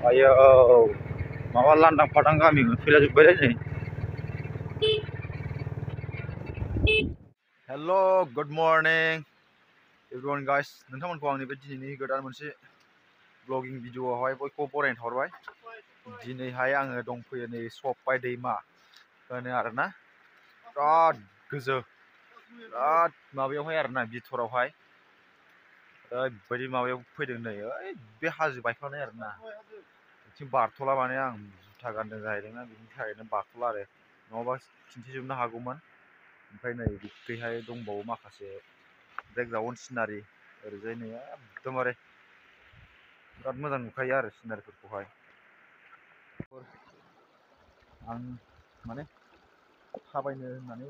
आयो माबा लांदां फादां गामि फैलाजोब्बायलै नै। हेल' गुड मर्निं एवरीवन गाइस, नोंथांमोनखौ आंनि बे दिनैनि गोदान मोनसे ब्लगिं भिडिअ'आवहाय बयखौबो बरायनो हरबाय। दिनैहाय आङो दंफैयो नै सफाय दैमा होनो आरोना, बिराद गोजौ, बिराद माबायावहाय आरोना बिथोरावहाय ओरैबायदि माबायाव फैदों नै, ओइ बे हाजो बायख्लानाय आरोना, बिथिं बारथ'ला माने आं जुथा गानदों जाहैदोंना, बिनि थाखायनो बारथ'ला आरो, नङाबा खिन्थिजोबनो हागौमोन। ओमफ्राय नै बिखैहाय दंबावो माखासे बेकग्राउन्ड सिनारि, ओरैजाय नै एकदमबारे बिराद मोजां नुखायो आरो सिनारिफोरखौहाय। आं माने थाबायनो होननानै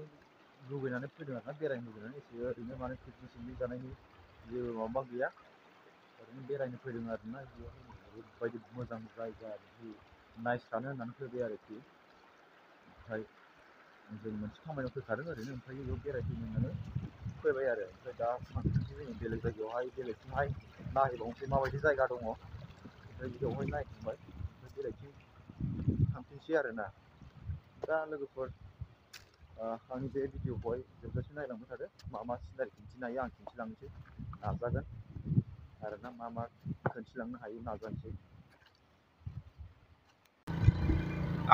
लुबैनानै फैदों आरोना, बेरायनो लुबैनानै, एसे ओरैनो माने पिकनिक सिकनिक जानायनि जेबो माबा गैया, ओरैनो बेरायनो फैदों आरोना। ओरैबायदि मोजां जायगा, जि नायस्रानो होननानै फैबाय आरोखि। ओमफ्राय जों मोनसे खामानियाव फैखादों ओरैनो, ओमफ्राय बेयाव बेरायफैनो होननानै फैबाय आरो। ओमफ्राय दा थांफिनसै जोङो बेलेग जायगायावहाय, बेलेगथिंहाय नायहैबावनोसै माबायदि जायगा दङ। ओमफ्राय बेयावहाय नायखांबाय, ओमफ्राय बेलेगथिं थांफिनसै आरोना। दा लोगोफोर आंनि बे भिडिअ'खौहाय जोबजासिम नायलांबाय थादो, मा मा सिनारि खिन्थिनो हायो आं खिन्थिलांनोसै, नाजागोन आरोना, मा मा खिन्थिलांनो हायो नाजानोसै।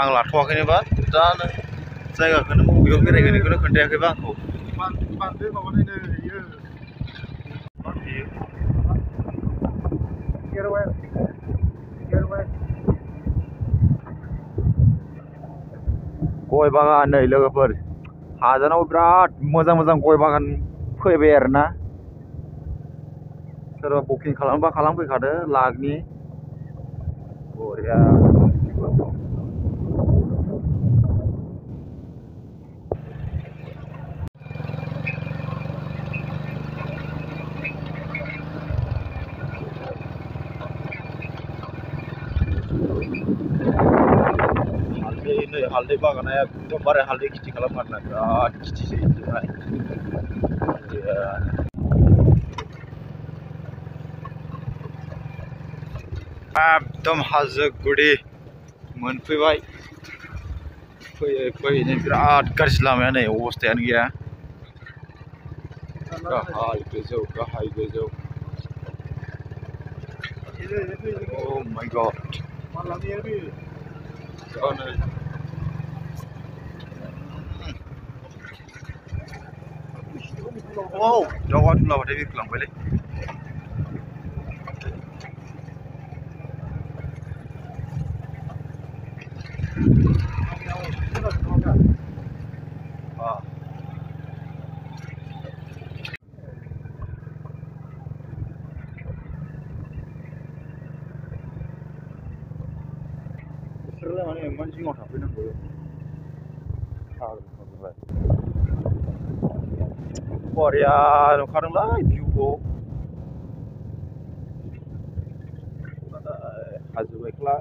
आं लाथ'वाखैनोबा दा नों जायगाखौनो बबेयाव बेरायगोन बेखौनो खोन्थायाखैबा आंखौ। बान्दो माबानायनो इयो गय बागान नै लोगोफोर, हादानाव बिराद मोजां मोजां गय बागान फैबाय आरोना। सोरबा बुकिं खालामबा खालामफैखादो लाखनि, बरिया। नै हालदै बागाना एकदमबारे हालदै खेथि खालामो आरोना, बिराद खेथिसै बेवहाय। एकदम हाजो गुदि मोनफैबाय। फैयै फैयै बिराद गाज्रि लामाया, नै अबस्थायानो गैया, गाहाय गोजौ गाहाय गोजौ। Oh my god. Wow, dawa dulabatay biरलांबायलै। बिसोरलाय माने इमान जिङाव थाफैनांगौ, बरिया नुखादोंलै भिउखौ, हाजो बायख्ला।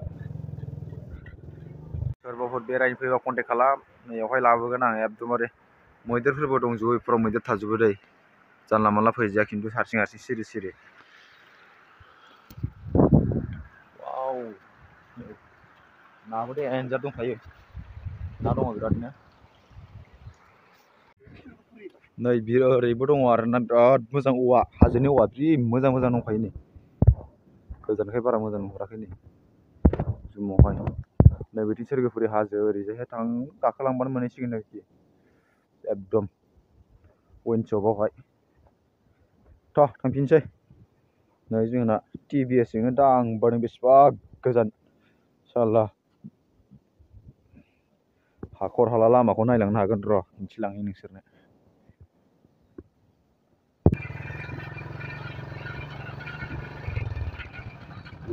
सोरबाफोर बेरायनो फैबा कन्टेक्ट खालाम, नैयावहाय लाबोगोन आं एकदमबारे। मैदेरफोरबो दंजोबो, बेफोराव मैदेर थाजोबो दै, जानला मानला फैजाया खिन्थु हारसिं हारसिं सिरि सिरि। वाव, नाबो दे एन्जर दंखायो, ना दङ बिरादनो। नै बियो ओरैबो दङ आरोना, बिराद मोजां औवा, हाजोनि औवा जि मोजां मोजां दंखायो नै। गोजाननिफ्राय बारा मोजां नुहुराखै नै जुमावहाय। नै बिथिं सोरगोफुरि हाजो, ओरैजायहाय गाखोलांबानो मोनहैसिगोन आरोखि, एकदम वइनसपआवहाय। थ' थांफिनसै। नै जोंना TVS जोंनो दांबादों बेसेबा गोजान, साला हाखर हाला लामाखौ नायलांनो हागोन र', दिन्थिलांनि नोंसोरनो।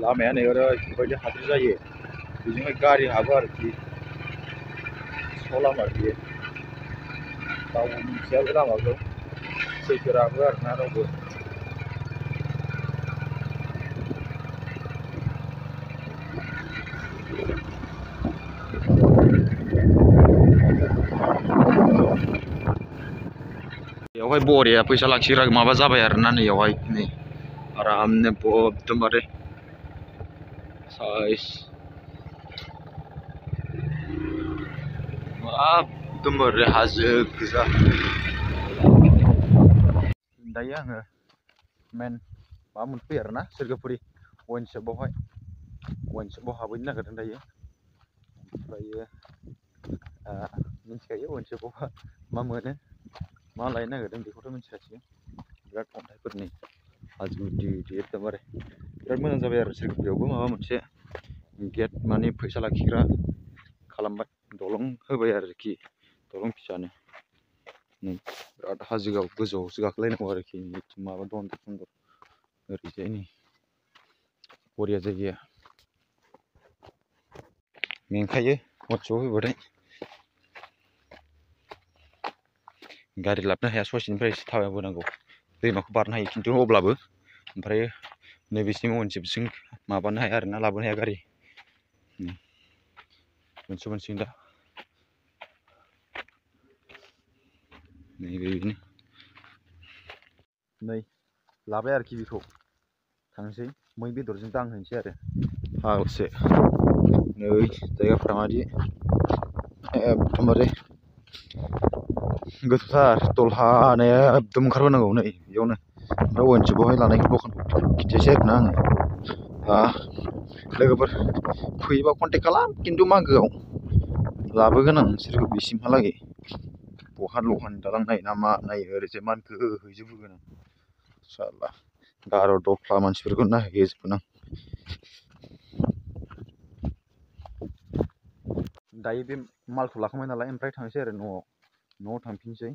लामाया नै ओरैबायदि हाद्रि जायो, बेजोंहाय गारि हाबो आरोखि, सिखाव लामा बियो, रावबो मिथिया बे लामाखौ, सैथोराबो आरोना रावबो। बेयावहाय बरिया फैसा लाखिग्रा माबा जाबाय आरोना, नैयावहाय नै आरामनो एकदमबारे साइज एकदम ओरै हाजो गोजा दायो आङो मेन माबा मोनफैयो आरोना सोरगोफुरि वाइन शपआवहाय हाबहैनो नागिरदों दायो ओमफ्रायो मिन्थिखायो वाइन शपआव मा मोनो मा लायनो नागिरदों बेखौथ' मिन्थिखासिगोन बिराद अन्थाइफोरनि हाजो गिदिर एकदमबारे बिराद मोजां जाबाय आरो सोरगोफुरियावबो माबा मोनसे गेट माने फैसा लाखिग्रा खालामबाय दलं होबाय आरोखि दलं फिसानो बिराद हाजोआव गोजौआवसो गाखोलायनांगौ आरोखि माबा दन्दर दन्दर ओरैजाय नै बरिया जायगाया मेंखायो वाइनशपआव फैबाथाय गारि लाबोनो हाया ससेनिफ्राय एसे थाबायबोनांगौ दैमाखौ बारनो हायो खिन्थु अब्लाबो ओमफ्राय नैबेसिम वाइनशपसिम माबानो हाया आरोना लाबोनो हाया गारि मोनसिगोन दा नैबेनो नै लाबाय आरोखि बेखौ थांसै मै बेदरजों दांहैनोसै आरो फाग्लासो नै जायगाफ्रा मादि एकदमबारे गोथौथार दलहानो एकदम ओंखारबोनांगौ नै बेयावनो ओमफ्राय वाइनशपआवहाय लानायखौ दखानखौ खिन्थासै आरोना आङो लोगोफोर फैयोबा कन्टेक्ट खालाम खिन्थु मागोआव लाबोगोन आं बिसोरखौ बेसिमहालागै बहा लहानि दालां नायो ना मा नायो ओरैजाय मानखो हैजोबबोगोन आं साला गार' दफ्ला मानसिफोरखौ नायहैजोबगोन आं दायो बे मालखौ लाखांबाय नालाय ओमफ्राय थांसै आरो न'आव थांफिनसै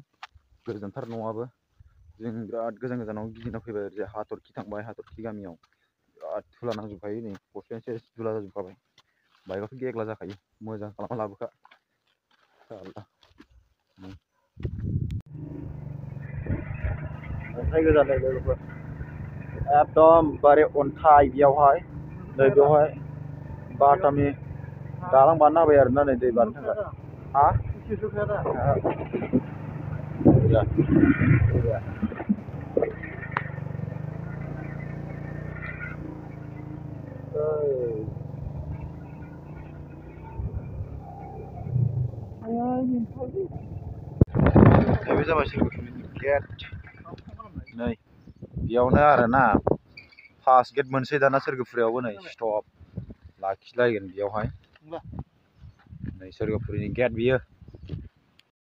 गोजानथार न'आबो जों बिराद गोजान गोजानाव गिदिंना फैबाय ओरैजाय हाथरखि थांबाय हाथरखि गामियाव बिराद धुला नांजोबखायो नै गस्लायानो सेस धुला जाजोबखाबाय बाइकआथ' गेग्ला जाखायो मोजां खालामना लाबोखा साला अन्थाइ गोजा नै लोगोफोर एकदमबारे अन्थाइ बेयावहाय नै बेयावहाय बाटामनि दालां बानायना होबाय आरोना नै दै बारनो थाखाय हा नैबे जाबाय सोरगोफुरिनि गेट नै बेयावनो आरोना फार्स्ट गेट मोनसै दाना सोरगोफुरियावबो नै स्टप लाखिलायगोन बेयावहाय नै सोरगोफुरिनि गेट बियो